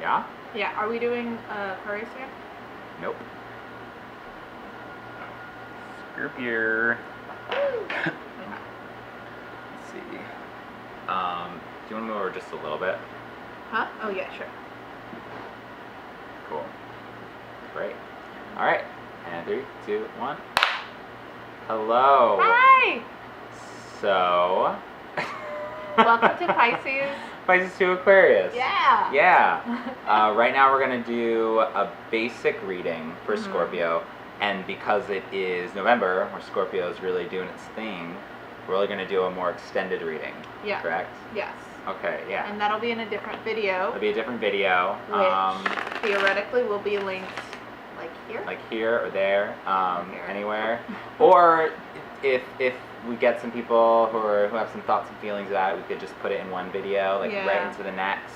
Yeah? Yeah. Are we doing Aquarius here? Nope. Scorpio. Let's see. Do you want to move over just a little bit? Huh? Oh yeah, sure. Cool. Great. All right. And 3, 2, 1. Hello. Hi. So. Welcome to Pisces. Pisces to Aquarius. Yeah. Yeah. Right now we're going to do a basic reading for Scorpio. And because it is November, where Scorpio is really doing its thing, we're really going to do a more extended reading. Yeah. Correct? Yes. Okay, yeah. And that'll be in a different video. It'll be a different video. Which theoretically will be linked like here. Like here or there, anywhere. Or if we get some people who have some thoughts and feelings about it, we could just put it in one video, like right into the next.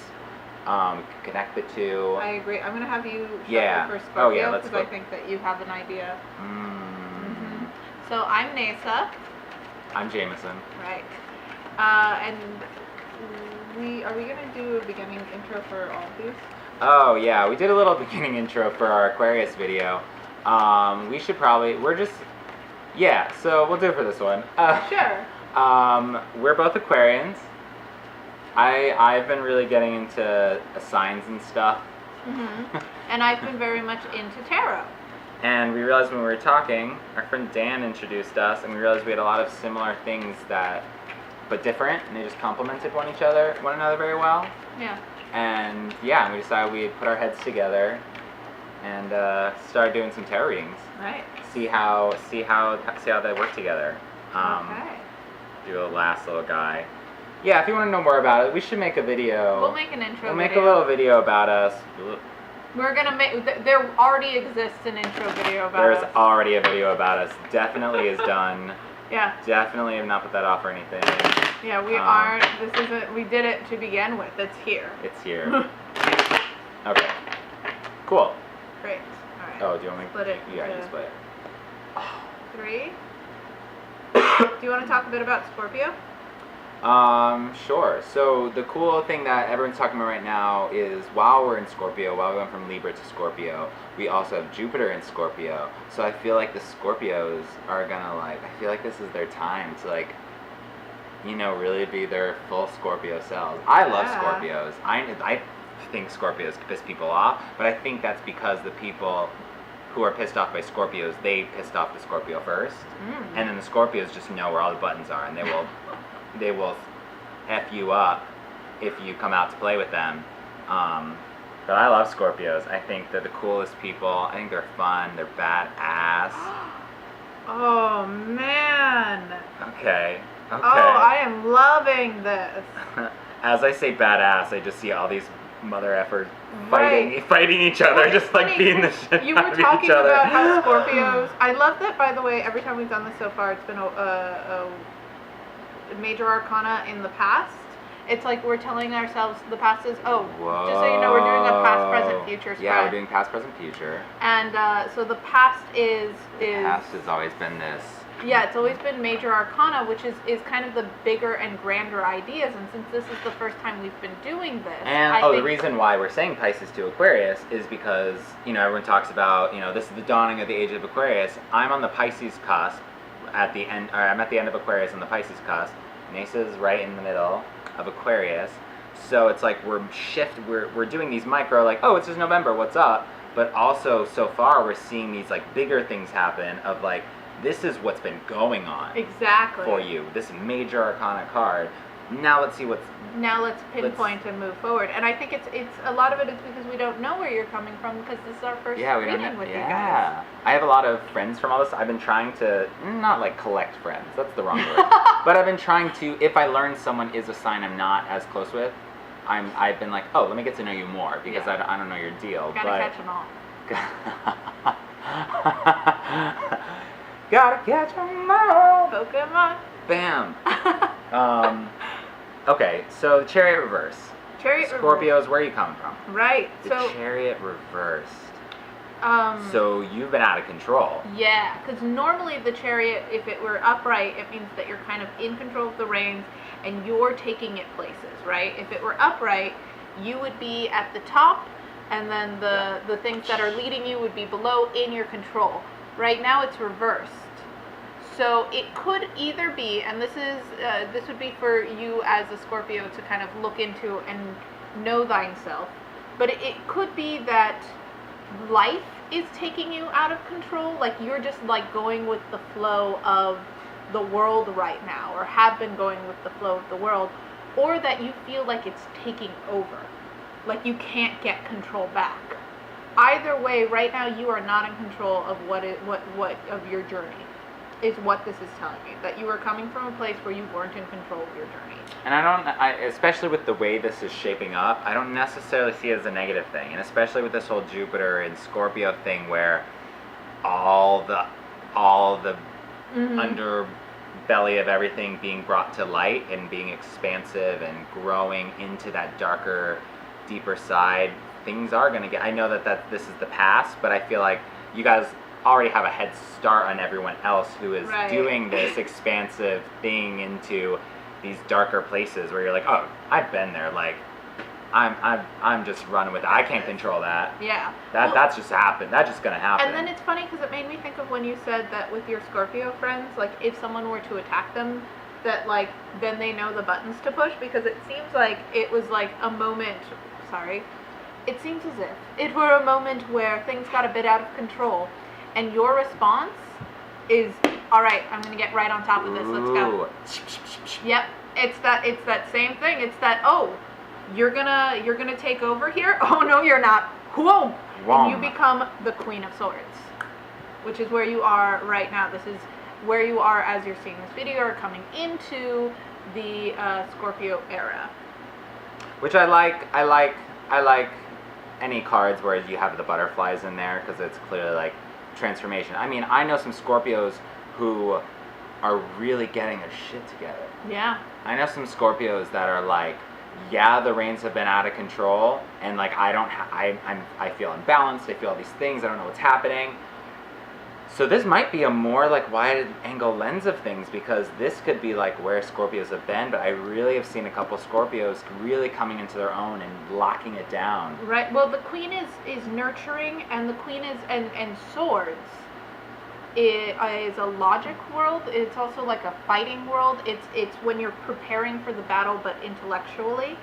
We could connect the two. I agree. I'm going to have you show for Scorpio. Oh, yeah, because I think that you have an idea. So I'm Nasa. I'm Jameson. Right. And are we going to do a beginning intro for all of these? Oh yeah, we did a little beginning intro for our Aquarius video. We should probably, so we'll do it for this one. Sure. We're both Aquarians. I've been really getting into signs and stuff. And I've been very much into tarot. And we realized when we were talking, our friend Dan introduced us, and we realized we had a lot of similar things but different, and they just complemented one another very well. Yeah. And yeah, we decided we'd put our heads together and start doing some tarot readings. Right. See how they work together. Okay. Do a last little guy. Yeah, if you want to know more about it, we should make a video. We'll make an intro. We'll make a little video about us. We're gonna make. There already exists an intro video about us. There's already a video about us. Definitely is done. Yeah. Definitely have not put that off or anything. Yeah, we are. This isn't. We did it to begin with. It's here. It's here. Okay. Cool. Great. All right. Oh, do you want me? Split it. Yeah, you split it. 3. Do you want to talk a bit about Scorpio? Sure. So the cool thing that everyone's talking about right now is while we're in Scorpio, while we went from Libra to Scorpio, we also have Jupiter in Scorpio. So I feel like the Scorpios are gonna I feel like this is their time to really be their full Scorpio selves. I love Scorpios. I think Scorpios piss people off, but I think that's because the people who are pissed off by Scorpios, they pissed off the Scorpio first, and then the Scorpios just know where all the buttons are, and they will F you up if you come out to play with them. But I love Scorpios. I think they're the coolest people. I think they're fun. They're badass. Oh, man. Okay. Oh, I am loving this. As I say badass, I just see all these mother effers fighting each other, just beating the shit You out were of each talking other. about how Scorpios. I love that, by the way. Every time we've done this so far, it's been a major arcana in the past. It's like we're telling ourselves the past is just so you know, we're doing a past, present, future spread. Yeah, we're doing past, present, future. And so the past is past has always been this. Yeah, it's always been major arcana, which is kind of the bigger and grander ideas. And since this is the first time we've been doing this, and the reason why we're saying Pisces to Aquarius is because everyone talks about this is the dawning of the age of Aquarius. I'm on the Pisces cusp. I'm at the end of Aquarius on the Pisces cusp. Nasa's right in the middle of Aquarius. So it's like we're doing these micro, it's just November, what's up? But also so far we're seeing these bigger things happen of this is what's been going on for you. This major arcana card. Now let's pinpoint and move forward. And I think it's a lot of it is because we don't know where you're coming from because this is our first reading with you guys. I have a lot of friends from all this. I've been trying to not collect friends. That's the wrong word. But I've been trying to. If I learn someone is a sign I'm not as close with, I've been let me get to know you more because I don't know your deal. Gotta catch them all. Gotta catch them all. Pokemon. Bam. Okay, so the Chariot reverse. Scorpios, where are you coming from? Right. The Chariot reversed. So you've been out of control. Yeah, because normally the Chariot, if it were upright, it means that you're kind of in control of the reins and you're taking it places, right? If it were upright, you would be at the top and then the things that are leading you would be below in your control. Right now it's reversed. So it could either be, and this would be for you as a Scorpio to kind of look into and know thyself, but it could be that life is taking you out of control, like you're just like going with the flow of the world right now, or have been going with the flow of the world, or that you feel like it's taking over, like you can't get control back. Either way, right now you are not in control of what of your journey, is what this is telling me, that you are coming from a place where you weren't in control of your journey. And especially with the way this is shaping up, I don't necessarily see it as a negative thing, and especially with this whole Jupiter and Scorpio thing, where all the underbelly of everything being brought to light and being expansive and growing into that darker, deeper side, things are going to get, I know that this is the past, but I feel like you guys already have a head start on everyone else who is doing this expansive thing into these darker places where you're like, oh, I've been there, like I'm just running with it. I can't control that. Yeah. That's just happened. That's just gonna happen. And then it's funny because it made me think of when you said that with your Scorpio friends, like if someone were to attack them, that like then they know the buttons to push, because it seems like it was like a moment. It seems as if it were a moment where things got a bit out of control, and your response is, all right, I'm gonna get right on top of this. Let's go. Yep. It's that same thing. It's that, oh, you're gonna take over here. Oh no, you're not. Whoa. And you become the Queen of Swords, which is where you are right now. This is where you are as you're seeing this video, or coming into the Scorpio era. Which I like any cards where you have the butterflies in there, because it's clearly like transformation. I mean, I know some Scorpios who are really getting their shit together. Yeah. I know some Scorpios that are like, yeah, the reins have been out of control, and like I feel imbalanced. I feel all these things. I don't know what's happening. So this might be a more like wide angle lens of things, because this could be like where Scorpios have been, but I really have seen a couple Scorpios really coming into their own and locking it down. Right. Well, the Queen is nurturing, and the Queen is and Swords is a logic world. It's also like a fighting world. It's when you're preparing for the battle, but intellectually.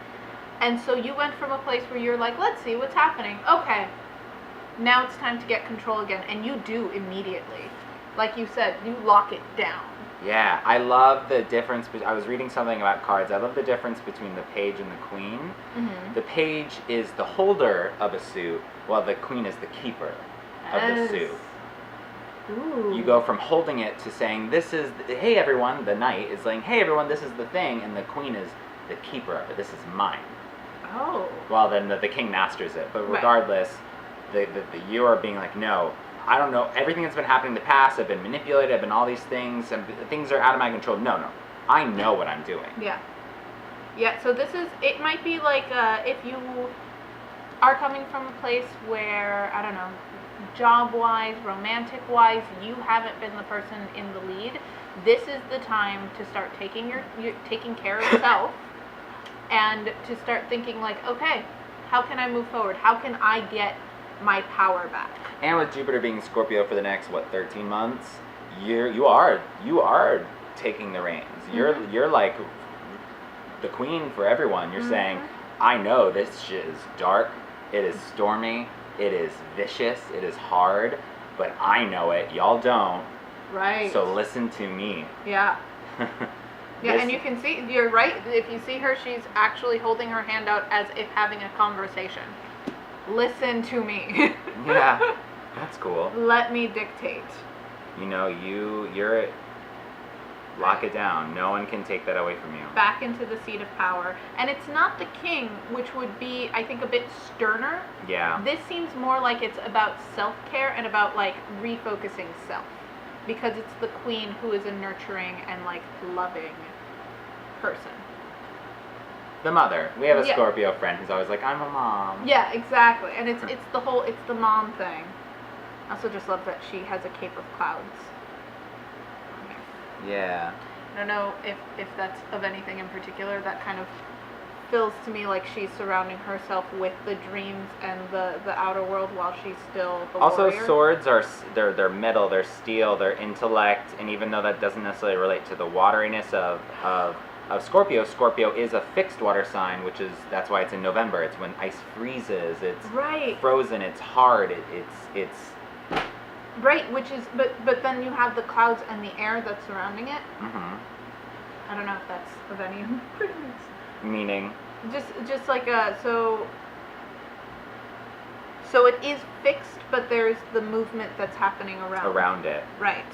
And so you went from a place where you're like, let's see what's happening. Okay. Now it's time to get control again, and you do immediately. Like you said, you lock it down. Yeah, I love the difference. I was reading something about cards. I love the difference between the page and the queen. Mm-hmm. The page is the holder of a suit, while the queen is the keeper of the suit. Ooh. You go from holding it to saying, this is, hey everyone, the knight is saying, hey everyone, this is the thing, and the queen is the keeper of it. This is mine. Oh. Well, then the king masters it. But regardless, you are being like, no, I don't know, everything that's been happening in the past, I've been manipulated, I've been all these things, and things are out of my control. No, I know what I'm doing. Yeah. Yeah, so this is, it might be like if you are coming from a place where, I don't know, job-wise, romantic-wise, you haven't been the person in the lead, this is the time to start taking care of yourself and to start thinking like, okay, how can I move forward? How can I get my power back? And with Jupiter being Scorpio for the next 13 months, you are taking the reins. Mm-hmm. You're like the queen for everyone. You're saying, I know this shit is dark, it is stormy, it is vicious, it is hard, but I know it, y'all don't. Right. So listen to me. Yeah. Yeah, and you can see, you're right, if you see her, she's actually holding her hand out as if having a conversation. Listen to me. Yeah, that's cool. Let me dictate. You know, you're lock it down. No one can take that away from you. Back into the seat of power. And it's not the king, which would be, I think, a bit sterner. Yeah. This seems more like it's about self-care and about, like, refocusing self. Because it's the queen who is a nurturing and, like, loving person. The mother. We have a Scorpio friend who's always like, I'm a mom. Yeah, exactly. And it's the mom thing. I also just love that she has a cape of clouds. Yeah. I don't know if that's of anything in particular, that kind of feels to me like she's surrounding herself with the dreams and the outer world while she's still the Also, warrior. swords are they're metal, they're steel, they're intellect, and even though that doesn't necessarily relate to the wateriness of Scorpio, Scorpio is a fixed water sign, that's why it's in November. It's when ice freezes. It's Right. frozen. It's hard. It's Right, which is but then you have the clouds and the air that's surrounding it. mhm. I don't know if that's of any importance. Meaning Just like so it is fixed, but there's the movement that's happening around it. Right.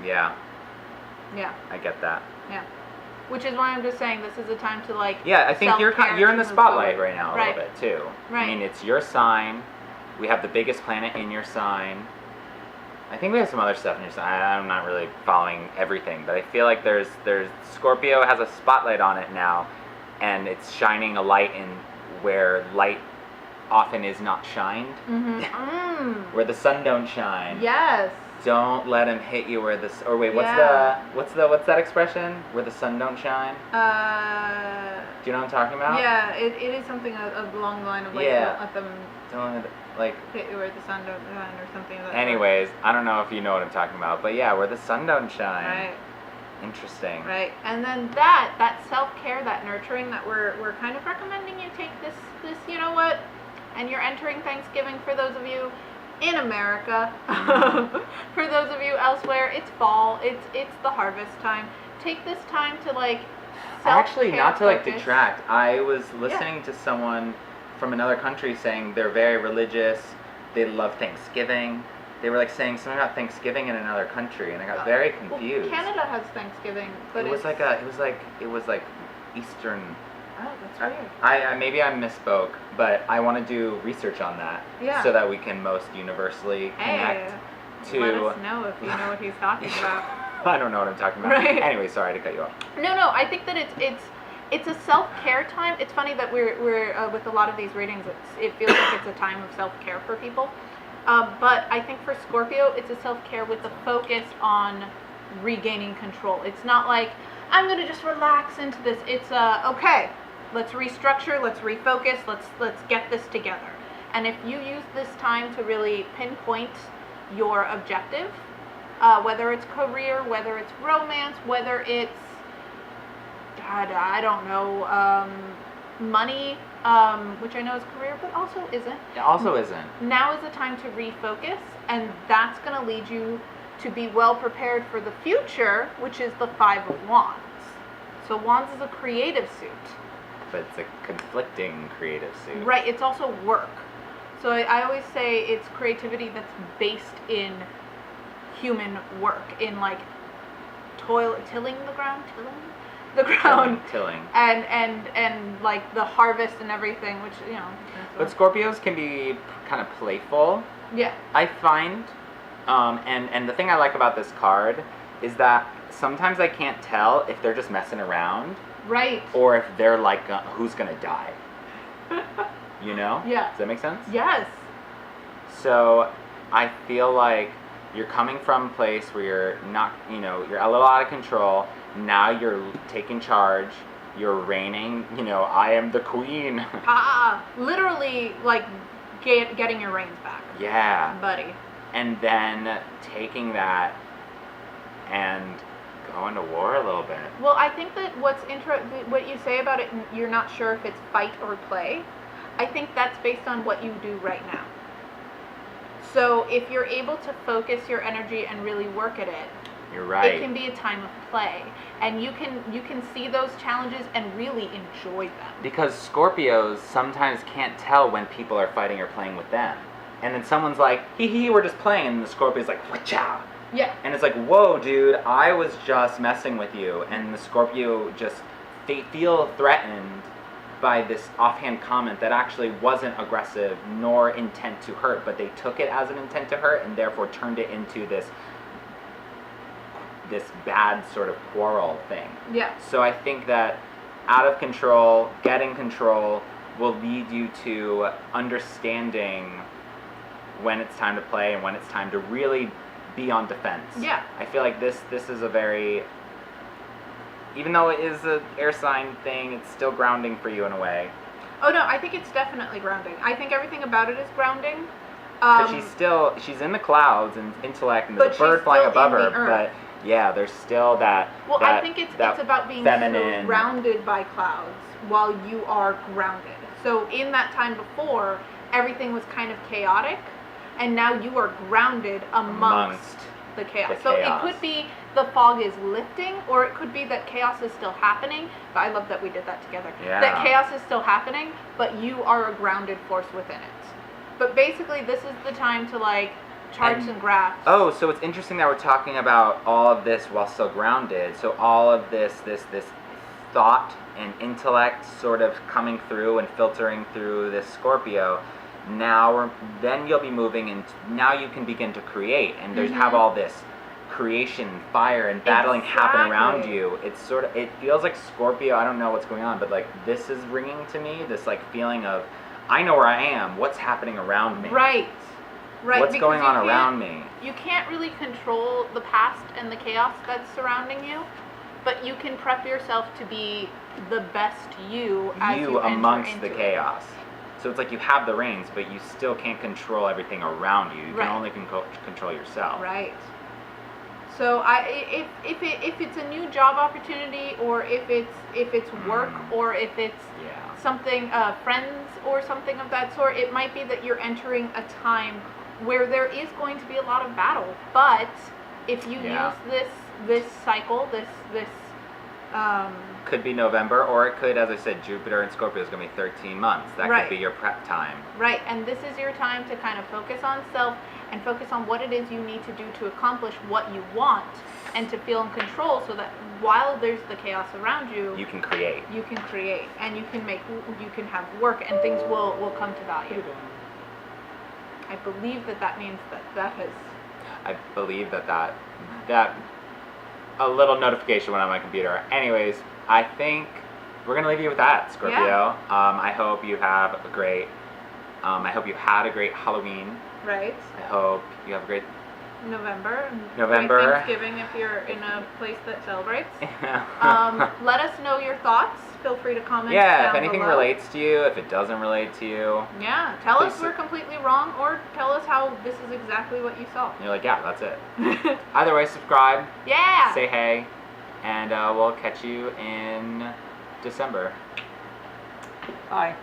Yeah, Yeah. I get that. Yeah. Which is why I'm just saying this is a time to like. Yeah, I think you're self-care in to the move spotlight forward. right now a Right. little bit too. Right. I mean, it's your sign. We have the biggest planet in your sign. I think we have some other stuff in your sign. I'm not really following everything, but I feel like there's Scorpio has a spotlight on it now, and it's shining a light in where light often is not shined. Where the sun don't shine. Yes. Don't let him hit you where or wait, what's that expression? Where the sun don't shine? Do you know what I'm talking about? Yeah, it is something along the line of like Yeah. don't let them Don't like. hit you where the sun don't shine or something like that. Anyways, I don't know if you know what I'm talking about, but yeah, where the sun don't shine. Right. Interesting. Right. And then that self-care, that nurturing that we're kind of recommending you take this you know what? And you're entering Thanksgiving for those of you in America. For those of you elsewhere, it's fall. It's the harvest time. Take this time to like Actually, not to like focus. detract. I was listening to someone from another country saying they're very religious. They love Thanksgiving. They were like saying something about Thanksgiving in another country, and I got very confused. Well, Canada has Thanksgiving, but it was like Eastern. Oh, that's weird. I maybe I misspoke, but I want to do research on that, Yeah. so that we can most universally connect to. Let us know if you know what he's talking about. I don't know what I'm talking about. Right. Anyway, sorry to cut you off. No, I think that it's a self-care time. It's funny that we're with a lot of these readings, it feels like it's a time of self-care for people. But I think for Scorpio, it's a self-care with a focus on regaining control. It's not like, I'm going to just relax into this. It's, okay, let's restructure, let's refocus, let's get this together. And if you use this time to really pinpoint your objective, whether it's career, whether it's romance, whether it's, God, I don't know, money, which I know is career, but also isn't. It also isn't. Now is the time to refocus, and that's going to lead you to be well prepared for the future, which is the Five of Wands. So Wands is a creative suit. But it's a conflicting creative suit. Right, it's also work. So I always say it's creativity that's based in human work, in like tilling the ground, Tilling. and like the harvest and everything, which, you know. But Scorpios can be kind of playful. Yeah. I find, and the thing I like about this card is that sometimes I can't tell if they're just messing around. Right. Or if they're like, who's gonna die? You know? Yeah. Does that make sense? Yes. So I feel like you're coming from a place where you're not, you're a little out of control. Now you're taking charge. You're reigning. I am the queen. Literally, like, getting your reins back. Yeah. Buddy. And then taking that and going to war a little bit. Well, I think that what you say about it, you're not sure if it's fight or play. I think that's based on what you do right now. So if you're able to focus your energy and really work at it, you're right. It can be a time of play, and you can see those challenges and really enjoy them. Because Scorpios sometimes can't tell when people are fighting or playing with them. And then someone's like, hee, we're just playing, and the Scorpio's like, wha-chow. Yeah. And it's like, whoa, dude, I was just messing with you. And the Scorpio they feel threatened by this offhand comment that actually wasn't aggressive nor intent to hurt, but they took it as an intent to hurt and therefore turned it into this bad sort of quarrel thing. Yeah. So I think that out of control, getting control will lead you to understanding when it's time to play and when it's time to really be on defense. Yeah. I feel like this is a very even though it is an air sign thing, it's still grounding for you in a way. Oh no, I think it's definitely grounding. I think everything about it is grounding. Because she's in the clouds and intellect, and there's a bird flying above her, but yeah, there's still that. Well, I think it's about being feminine, surrounded by clouds while you are grounded. So in that time before, everything was kind of chaotic, and now you are grounded amongst the chaos. So it could be the fog is lifting, or it could be that chaos is still happening. But I love that we did that together. Yeah. That chaos is still happening, but you are a grounded force within it. But basically, this is the time to like charts and graphs. Oh, so it's interesting that we're talking about all of this while still grounded. So all of this thought and intellect sort of coming through and filtering through this Scorpio. Then you'll be moving, and now you can begin to create, and there's have all this creation, fire, and battling happen around you. It's sort of, it feels like Scorpio. I don't know what's going on, but like this is ringing to me. This like feeling of, I know where I am. What's happening around me? Right. What's going on around me? You can't really control the past and the chaos that's surrounding you, but you can prep yourself to be the best you as you amongst the chaos. So it's like you have the reins, but you still can't control everything around you. You can only control yourself. Right. So if it's a new job opportunity, or if it's work, or if it's something friends or something of that sort, it might be that you're entering a time where there is going to be a lot of battle. But if you use this cycle, this could be November, or it could, as I said, Jupiter and Scorpio is going to be 13 months. That could be your prep time. Right, and this is your time to kind of focus on self and focus on what it is you need to do to accomplish what you want, and to feel in control, so that while there's the chaos around you, you can create. You can create, and you can have work, and things will come to value. I believe that means that has. I believe that a little notification went on my computer. Anyways, I think we're gonna leave you with that, Scorpio. Yeah. I hope you have a great. I hope you had a great Halloween. Right. I hope you have a great November. Great Thanksgiving if you're in a place that celebrates. Let us know your thoughts. Feel free to comment. Yeah, if anything relates to you, if it doesn't relate to you. Yeah, tell us we're completely wrong, or tell us how this is exactly what you saw. You're like, yeah, that's it. Either way, subscribe. Yeah. Say hey, and we'll catch you in December. Bye.